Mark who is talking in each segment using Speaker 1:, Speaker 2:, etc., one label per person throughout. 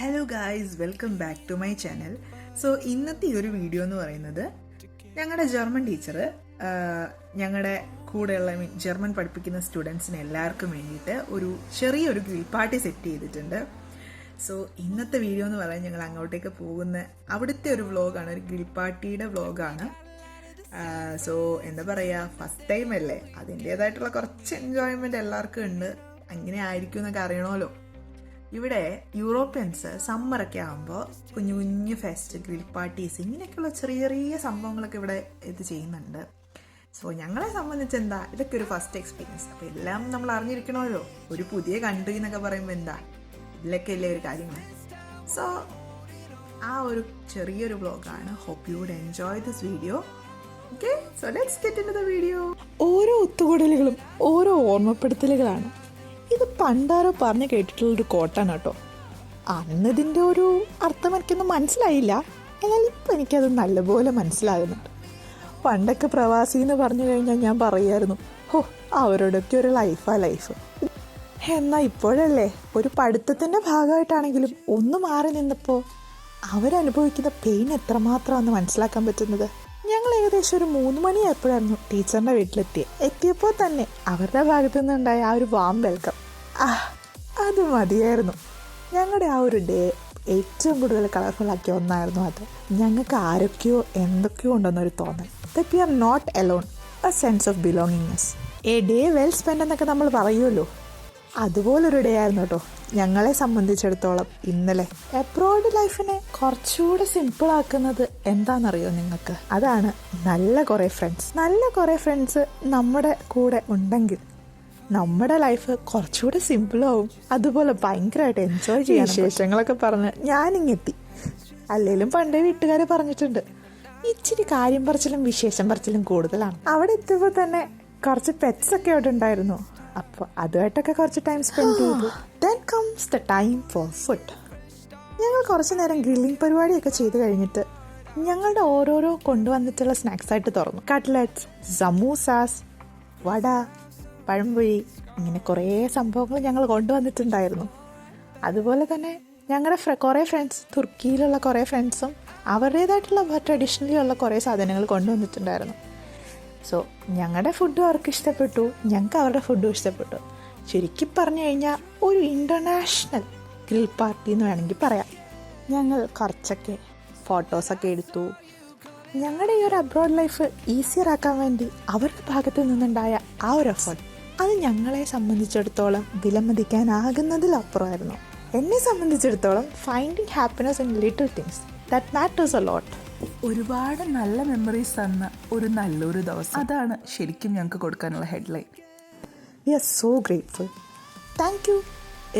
Speaker 1: Hello guys, welcome back to my channel. So ഇന്നത്തെ ഈ ഒരു വീഡിയോ എന്ന് പറയുന്നത് ഞങ്ങളുടെ ജർമ്മൻ ടീച്ചർ ഞങ്ങളുടെ കൂടെയുള്ള ജർമ്മൻ പഠിപ്പിക്കുന്ന സ്റ്റുഡൻസിന് എല്ലാവർക്കും വേണ്ടിയിട്ട് ഒരു ചെറിയൊരു ഗ്രിൽ പാർട്ടി സെറ്റ് ചെയ്തിട്ടുണ്ട്. സോ ഇന്നത്തെ വീഡിയോ എന്ന് പറയാൻ ഞങ്ങൾ അങ്ങോട്ടേക്ക് പോകുന്ന അവിടുത്തെ ഒരു വ്ളോഗാണ്, ഒരു ഗ്രിൽ പാർട്ടിയുടെ വ്ളോഗാണ്. സോ എന്താ പറയുക, ഫസ്റ്റ് ടൈം അല്ലേ, അതിൻ്റേതായിട്ടുള്ള കുറച്ച് എൻജോയ്മെൻറ്റ് എല്ലാവർക്കും ഉണ്ട്. അങ്ങനെ ആയിരിക്കും എന്നൊക്കെ അറിയണമല്ലോ. ഇവിടെ യൂറോപ്യൻസ് സമ്മറൊക്കെ ആകുമ്പോൾ കുഞ്ഞു കുഞ്ഞു ഫെസ്റ്റ്, ഗ്രിൽ പാർട്ടീസ്, ഇങ്ങനെയൊക്കെയുള്ള ചെറിയ ചെറിയ സംഭവങ്ങളൊക്കെ ഇവിടെ ഇത് ചെയ്യുന്നുണ്ട്. സോ ഞങ്ങളെ സംബന്ധിച്ച് എന്താ, ഇതൊക്കെ ഒരു ഫസ്റ്റ് എക്സ്പീരിയൻസ്. അപ്പോൾ എല്ലാം നമ്മൾ അറിഞ്ഞിരിക്കണമല്ലോ. ഒരു പുതിയ കൺട്രി എന്നൊക്കെ പറയുമ്പോൾ എന്താ, ഇതിലൊക്കെ അല്ലേ ഒരു കാര്യങ്ങൾ. സോ ആ ഒരു ചെറിയൊരു വ്ളോഗാണ്. Hope you would enjoy this video. Okay, so let's get into the video.
Speaker 2: ഓരോ ഒത്തുകൂടലുകളും ഓരോ ഓർമ്മപ്പെടുത്തലുകളാണ്. ഇത് പണ്ടാരോ പറഞ്ഞു കേട്ടിട്ടുള്ളൊരു കോട്ടാണ് കേട്ടോ. അന്ന് ഇതിൻ്റെ ഒരു അർത്ഥം എനിക്കൊന്നും മനസ്സിലായില്ല, എന്നാൽ ഇപ്പം എനിക്കത് നല്ലപോലെ മനസ്സിലാകുന്നുണ്ട്. പണ്ടൊക്കെ പ്രവാസി എന്ന് പറഞ്ഞു കഴിഞ്ഞാൽ ഞാൻ പറയുമായിരുന്നു, അവരോടൊക്കെ ഒരു ലൈഫ്. എന്നാൽ ഇപ്പോഴല്ലേ ഒരു പഠിത്തത്തിൻ്റെ ഭാഗമായിട്ടാണെങ്കിലും ഒന്ന് മാറി നിന്നപ്പോൾ അവരനുഭവിക്കുന്ന പെയിൻ എത്രമാത്രമാണെന്ന് മനസ്സിലാക്കാൻ പറ്റുന്നത്. ഞങ്ങൾ ഏകദേശം ഒരു 3 മണിയായപ്പോഴായിരുന്നു ടീച്ചറിൻ്റെ എത്തിയപ്പോൾ തന്നെ അവരുടെ ഭാഗത്തു നിന്നുണ്ടായ ആ ഒരു വാം വെൽക്കം, അത് മതിയായിരുന്നു. ഞങ്ങളുടെ ആ ഒരു ഡേ ഏറ്റവും കൂടുതൽ കളർഫുള്ളാക്കിയ ഒന്നായിരുന്നു അത്. ഞങ്ങൾക്ക് ആരൊക്കെയോ എന്തൊക്കെയോ ഉണ്ടെന്നൊരു തോന്നൽ. That we are not alone, a sense of belongingness. A day well spend എന്നൊക്കെ നമ്മൾ പറയുമല്ലോ, അതുപോലൊരു ഡേ ആയിരുന്നു കേട്ടോ ഞങ്ങളെ സംബന്ധിച്ചിടത്തോളം ഇന്നലെ. എബ്രോഡ് ലൈഫിനെ കുറച്ചുകൂടെ സിമ്പിളാക്കുന്നത് എന്താണെന്നറിയോ നിങ്ങൾക്ക്? അതാണ് നല്ല കുറേ ഫ്രണ്ട്സ് നമ്മുടെ കൂടെ ഉണ്ടെങ്കിൽ നമ്മുടെ ലൈഫ് കുറച്ചുകൂടെ സിമ്പിളാവും. അതുപോലെ ഭയങ്കരമായിട്ട് എൻജോയ് ചെയ്യാൻ വിശേഷങ്ങളൊക്കെ പറഞ്ഞ് ഞാനിങ്ങെത്തി. അല്ലെങ്കിലും പണ്ടേ വീട്ടുകാർ പറഞ്ഞിട്ടുണ്ട്, ഇച്ചിരി കാര്യം പറച്ചിലും വിശേഷം പറച്ചിലും കൂടുതലാണ്. അവിടെ എത്തിയപ്പോൾ തന്നെ കുറച്ച് പെറ്റ്സ് ഒക്കെ അവിടെ ഉണ്ടായിരുന്നു. അപ്പോൾ അതുമായിട്ടൊക്കെ കുറച്ച് ടൈം സ്പെൻഡ് ചെയ്തു. Then comes the time for food. ഞങ്ങൾ കുറച്ച് നേരം ഗ്രില്ലിംഗ് പരിപാടിയൊക്കെ ചെയ്ത് കഴിഞ്ഞിട്ട് ഞങ്ങളുടെ ഓരോരോ കൊണ്ടുവന്നിട്ടുള്ള സ്നാക്സായിട്ട് തുറന്നു. കട്ട്ലറ്റ്സ്, സമൂസാസ്, വട, പഴംപൊരി, ഇങ്ങനെ കുറേ സംഭവങ്ങൾ ഞങ്ങൾ കൊണ്ടുവന്നിട്ടുണ്ടായിരുന്നു. അതുപോലെ തന്നെ ഞങ്ങളുടെ കുറേ ഫ്രണ്ട്സ്, തുർക്കിയിലുള്ള കുറേ ഫ്രണ്ട്സും അവരുടേതായിട്ടുള്ള ട്രഡീഷണലി ഉള്ള കുറേ സാധനങ്ങൾ കൊണ്ടുവന്നിട്ടുണ്ടായിരുന്നു. സോ ഞങ്ങളുടെ ഫുഡും അവർക്ക് ഇഷ്ടപ്പെട്ടു, ഞങ്ങൾക്ക് അവരുടെ ഫുഡും ഇഷ്ടപ്പെട്ടു. ശരിക്കും പറഞ്ഞു കഴിഞ്ഞാൽ ഒരു ഇൻ്റർനാഷണൽ ഗ്രിൽ പാർട്ടി എന്ന് വേണമെങ്കിൽ പറയാം. ഞങ്ങൾ കുറച്ചൊക്കെ ഫോട്ടോസൊക്കെ എടുത്തു. ഞങ്ങളുടെ ഈ ഒരു അബ്രോഡ് ലൈഫ് ഈസിയർ ആക്കാൻ വേണ്ടി അവരുടെ ഭാഗത്തു നിന്നുണ്ടായ ആ ഒരു എഫേർട്ട്, അത് ഞങ്ങളെ സംബന്ധിച്ചിടത്തോളം വിലമതിക്കാനാകുന്നതിലപ്പുറമായിരുന്നു. എന്നെ സംബന്ധിച്ചിടത്തോളം finding happiness in little things that matters a lot.
Speaker 3: ഒരുപാട് നല്ല മെമ്മറീസ് തന്ന ഒരു നല്ലൊരു ദിവസം, അതാണ് ശരിക്കും ഞങ്ങൾക്ക് കൊടുക്കാനുള്ള headline.
Speaker 2: We are so grateful. Thank you,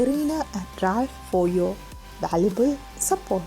Speaker 2: Irina and Ralph, for your valuable support.